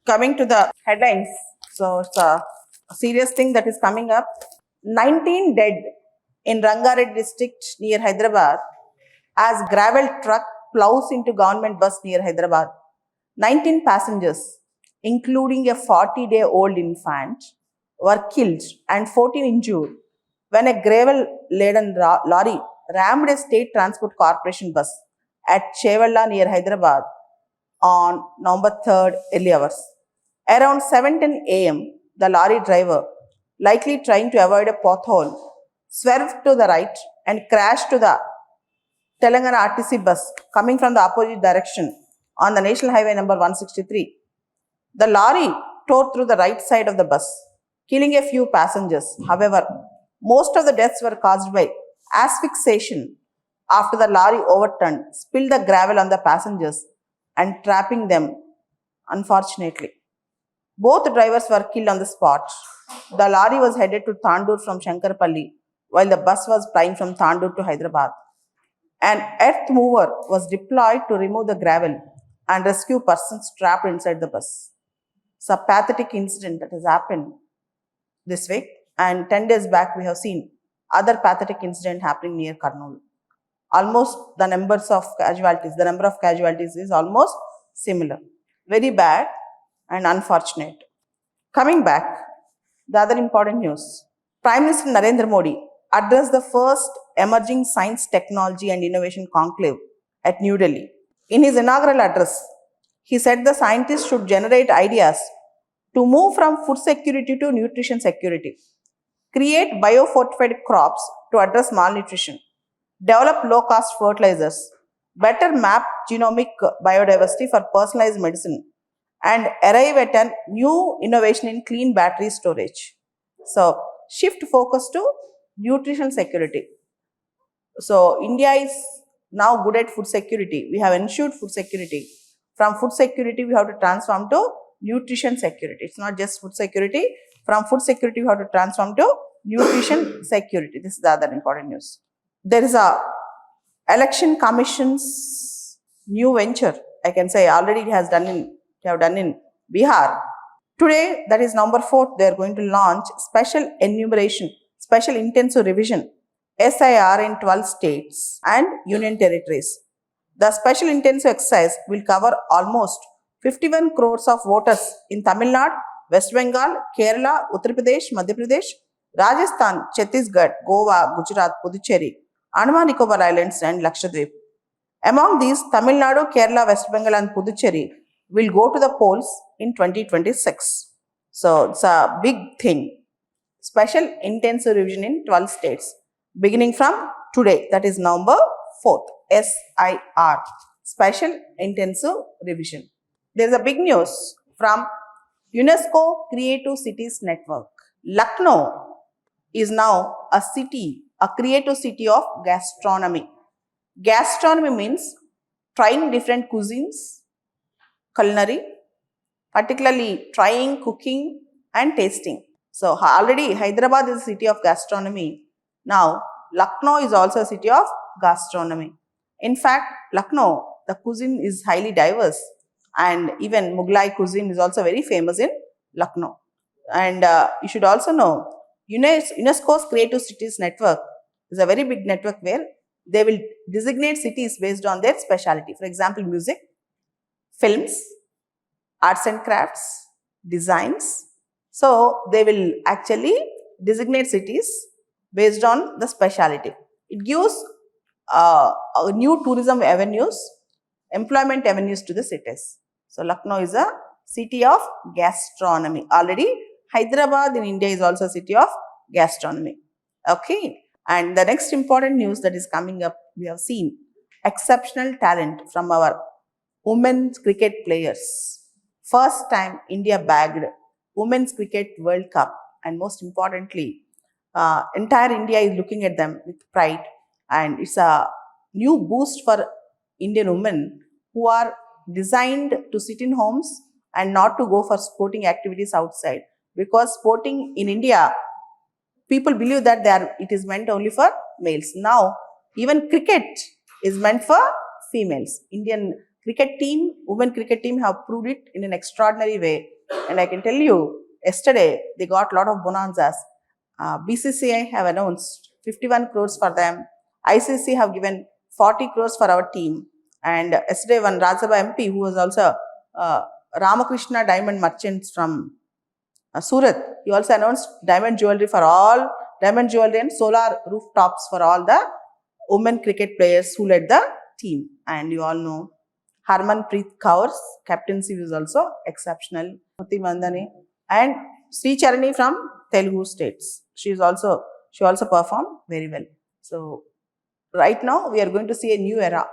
Coming to the headlines, so it's a serious thing that is coming up. 19 dead in Rangareddy district near Hyderabad as gravel truck plows into government bus near Hyderabad. 19 passengers, including a 40-day-old infant, were killed and 14 injured when a gravel-laden lorry rammed a state transport corporation bus at Chevalla near Hyderabad on November 3rd early hours. Around 7:10 a.m., the lorry driver, likely trying to avoid a pothole, swerved to the right and crashed to the Telangana RTC bus coming from the opposite direction on the National Highway number 163. The lorry tore through the right side of the bus, killing a few passengers. However, most of the deaths were caused by asphyxiation after the lorry overturned, spilled the gravel on the passengers, and trapping them, unfortunately. Both drivers were killed on the spot. The lorry was headed to Tandur from Shankarpalli, while the bus was plying from Tandur to Hyderabad. An earth mover was deployed to remove the gravel and rescue persons trapped inside the bus. It's a pathetic incident that has happened this week, and 10 days back we have seen other pathetic incident happening near Kurnool. Almost the number of casualties is almost similar. Very bad and unfortunate. Coming back, the other important news. Prime Minister Narendra Modi addressed the first Emerging Science, Technology and Innovation Conclave at New Delhi. In his inaugural address, he said the scientists should generate ideas to move from food security to nutrition security, create biofortified crops to address malnutrition, develop low-cost fertilizers, better map genomic biodiversity for personalized medicine, and arrive at a new innovation in clean battery storage. So, shift focus to nutrition security. So, India is now good at food security. We have ensured food security. From food security, we have to transform to nutrition security. It's not just food security. From food security, we have to transform to nutrition security. This is the other important news. There is a election commission's new venture. I can say already it has done in Bihar. Today, that is November 4th, they are going to launch special enumeration, special intensive revision, SIR in 12 states and union territories. The special intensive exercise will cover almost 51 crores of voters in Tamil Nadu, West Bengal, Kerala, Uttar Pradesh, Madhya Pradesh, Rajasthan, Chhattisgarh, Goa, Gujarat, Puducherry, Andaman Nicobar Islands and Lakshadweep. Among these, Tamil Nadu, Kerala, West Bengal and Puducherry will go to the polls in 2026. So, it's a big thing. Special intensive revision in 12 states, beginning from today, that is November 4th, SIR, Special Intensive Revision. There is a big news from UNESCO Creative Cities Network. Lucknow is now a creative city of gastronomy. Gastronomy means trying different cuisines, culinary, particularly trying, cooking and tasting. So already Hyderabad is a city of gastronomy. Now Lucknow is also a city of gastronomy. In fact, Lucknow, the cuisine is highly diverse, and even Mughlai cuisine is also very famous in Lucknow. And you should also know, UNESCO's Creative Cities Network is a very big network where they will designate cities based on their specialty. For example, music, films, arts and crafts, designs. So, they will actually designate cities based on the specialty. It gives new tourism avenues, employment avenues to the cities. So, Lucknow is a city of gastronomy. Already, Hyderabad in India is also a city of gastronomy. Okay. And the next important news that is coming up, we have seen exceptional talent from our women's cricket players. First time India bagged Women's Cricket World Cup, and most importantly, entire India is looking at them with pride, and it's a new boost for Indian women who are designed to sit in homes and not to go for sporting activities outside, because sporting in India, people believe that it is meant only for males. Now, even cricket is meant for females. Indian cricket team, women cricket team have proved it in an extraordinary way. And I can tell you, yesterday they got a lot of bonanzas. BCCI have announced 51 crores for them. ICC have given 40 crores for our team. And yesterday one Rajya Sabha MP who was also Ramakrishna Diamond Merchants from Surat, he also announced diamond jewelry and solar rooftops for all the women cricket players who led the team. And you all know Harmanpreet Kaur's captaincy was also exceptional. Smriti Mandhana and Sri Charani from Telugu states. She also performed very well. So right now we are going to see a new era.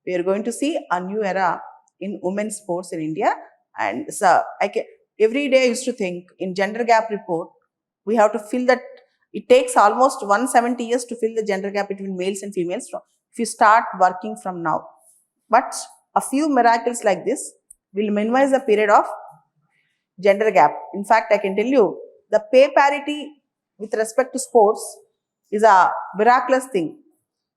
We are going to see a new era in women's sports in India. And so every day I used to think in gender gap report, we have to fill that. It takes almost 170 years to fill the gender gap between males and females if you start working from now. But a few miracles like this will minimize the period of gender gap. In fact, I can tell you the pay parity with respect to sports is a miraculous thing.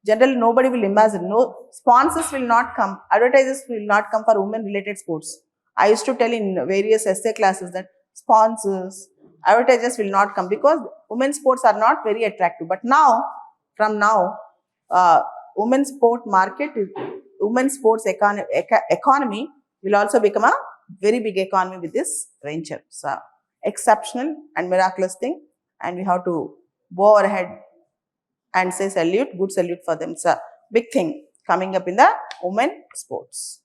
Generally, nobody will imagine. No sponsors will not come. Advertisers will not come for women-related sports. I used to tell in various essay classes that sponsors, advertisers will not come because women's sports are not very attractive. But now, from now, women's sport market, women's sports economy will also become a very big economy with this venture. So, exceptional and miraculous thing, and we have to bow our head and say salute, good salute for them. It's a big thing coming up in the women sports.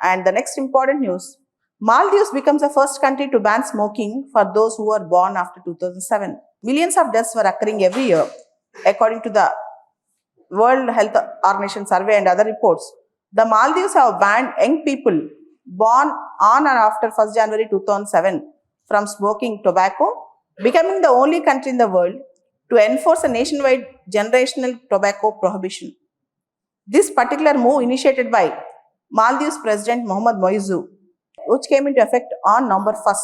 And the next important news, Maldives becomes the first country to ban smoking for those who were born after 2007. Millions of deaths were occurring every year, according to the World Health Organization survey and other reports. The Maldives have banned young people born on and after 1st January 2007 from smoking tobacco, becoming the only country in the world to enforce a nationwide generational tobacco prohibition. This particular move initiated by Maldives President Mohamed Moizu, which came into effect on November 1st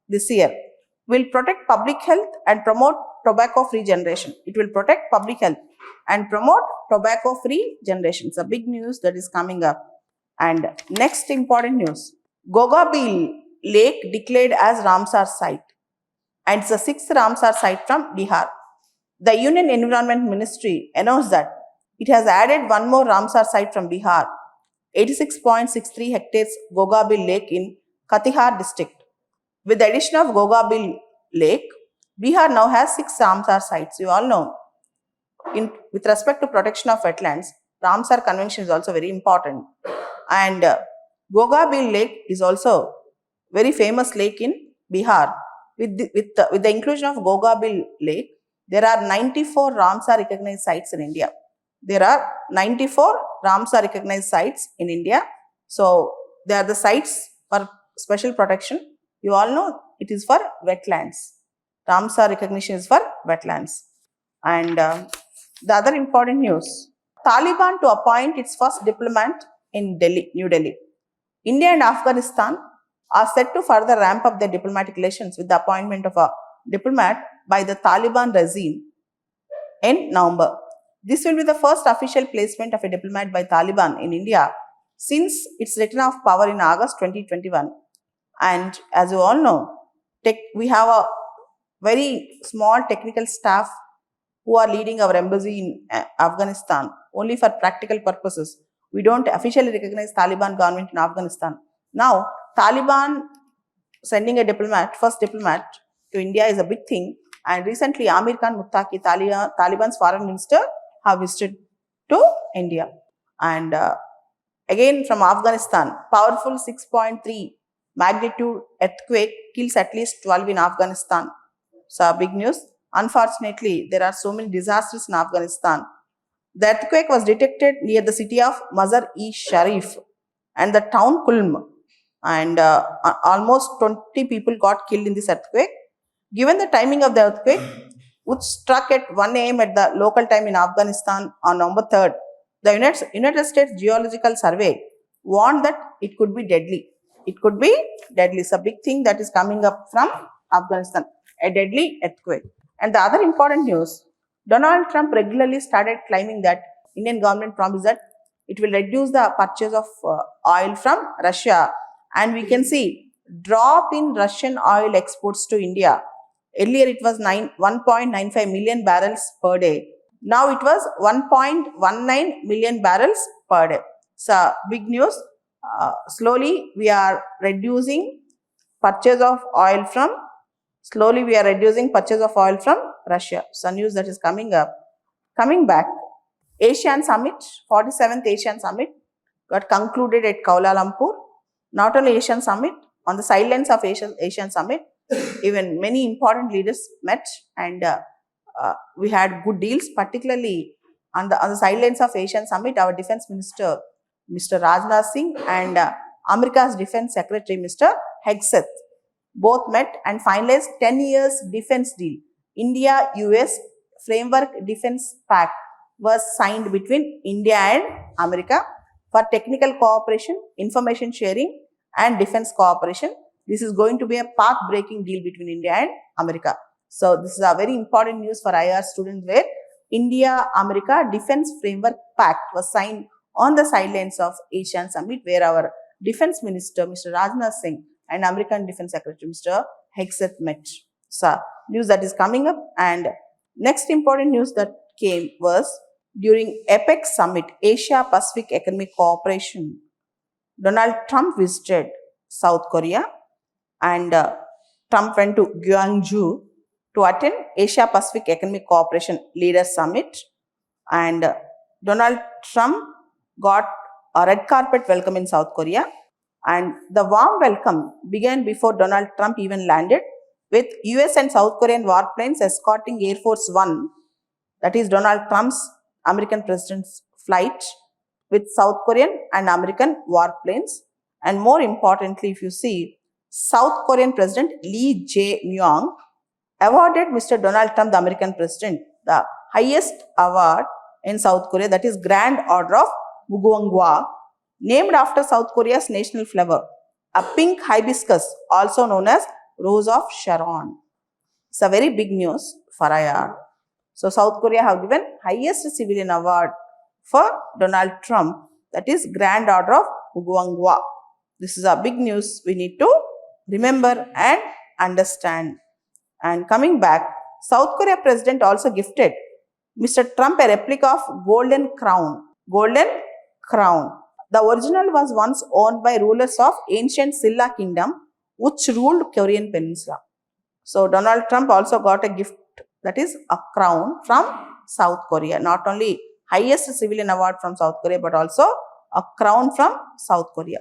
this year, will protect public health and promote tobacco-free generation. It will protect public health and promote tobacco-free generation. It's a big news that is coming up. And next important news, Gogabil Lake declared as Ramsar site. And it's the 6th Ramsar site from Bihar. The Union Environment Ministry announced that it has added one more Ramsar site from Bihar, 86.63 hectares Gogabil Lake in Katihar district. With the addition of Gogabil Lake, Bihar now has 6 Ramsar sites. You all know, with respect to protection of wetlands, Ramsar Convention is also very important. And Gogabil Lake is also very famous lake in Bihar. With the inclusion of Gogabil Lake, there are 94 Ramsar recognized sites in India. There are 94 Ramsar recognized sites in India. So, they are the sites for special protection. You all know it is for wetlands. Ramsar recognition is for wetlands. And the other important news, Taliban to appoint its first diplomat in Delhi, New Delhi. India and Afghanistan are set to further ramp up their diplomatic relations with the appointment of a diplomat by the Taliban regime in November. This will be the first official placement of a diplomat by Taliban in India since its return of power in August 2021. And as you all know, we have a very small technical staff who are leading our embassy in Afghanistan only for practical purposes. We don't officially recognize Taliban government in Afghanistan. Now, Taliban sending a diplomat, first diplomat to India is a big thing. And recently, Amir Khan Muttaqi, Taliban's foreign minister, have visited to India. And again from Afghanistan, powerful 6.3 magnitude earthquake kills at least 12 in Afghanistan. So big news. Unfortunately, there are so many disasters in Afghanistan. The earthquake was detected near the city of Mazar-e-Sharif and the town Kulm. And almost 20 people got killed in this earthquake. Given the timing of the earthquake, which struck at 1 a.m. at the local time in Afghanistan on November 3rd, the United States Geological Survey warned that it could be deadly. It could be deadly. It's a big thing that is coming up from Afghanistan, a deadly earthquake. And the other important news, Donald Trump regularly started claiming that Indian government promised that it will reduce the purchase of oil from Russia. And we can see drop in Russian oil exports to India. Earlier it was 1.95 million barrels per day. Now it was 1.19 million barrels per day. So big news. Slowly we are reducing purchase of oil from Russia. So news that is coming up. Coming back, ASEAN Summit, 47th ASEAN Summit got concluded at Kuala Lumpur. Not only ASEAN Summit, on the sidelines of ASEAN Summit, even many important leaders met, and we had good deals, particularly on the sidelines of ASEAN Summit. Our Defense Minister, Mr. Rajnath Singh, and America's Defense Secretary, Mr. Hegseth, both met and finalized 10 years defense deal. India-US Framework Defense Pact was signed between India and America for technical cooperation, information sharing, and defense cooperation. This is going to be a path-breaking deal between India and America. So this is a very important news for IR students, where India-America Defense Framework Pact was signed on the sidelines of ASEAN Summit, where our Defense Minister, Mr. Rajnath Singh, and American Defense Secretary, Mr. Hegseth, met. So news that is coming up. And next important news that came was during APEC Summit, Asia Pacific Economic Cooperation, Donald Trump visited South Korea, and Trump went to Gwangju to attend Asia Pacific Economic Cooperation Leaders Summit, and Donald Trump got a red carpet welcome in South Korea, and the warm welcome began before Donald Trump even landed, with US and South Korean warplanes escorting Air Force One, that is Donald Trump's American president's flight, with South Korean and American warplanes. And more importantly, if you see, South Korean President Lee Jae-myung awarded Mr. Donald Trump, the American president, the highest award in South Korea, that is Grand Order of Mugwangwa, named after South Korea's national flower, a pink hibiscus, also known as Rose of Sharon. It's a very big news for IR. So South Korea have given highest civilian award for Donald Trump, that is Grand Order of Mugwangwa. This is a big news we need to remember and understand. And coming back, South Korea president also gifted Mr. Trump a replica of golden crown. Golden crown. The original was once owned by rulers of ancient Silla kingdom, which ruled Korean peninsula. So Donald Trump also got a gift, that is a crown from South Korea. Not only highest civilian award from South Korea, but also a crown from South Korea.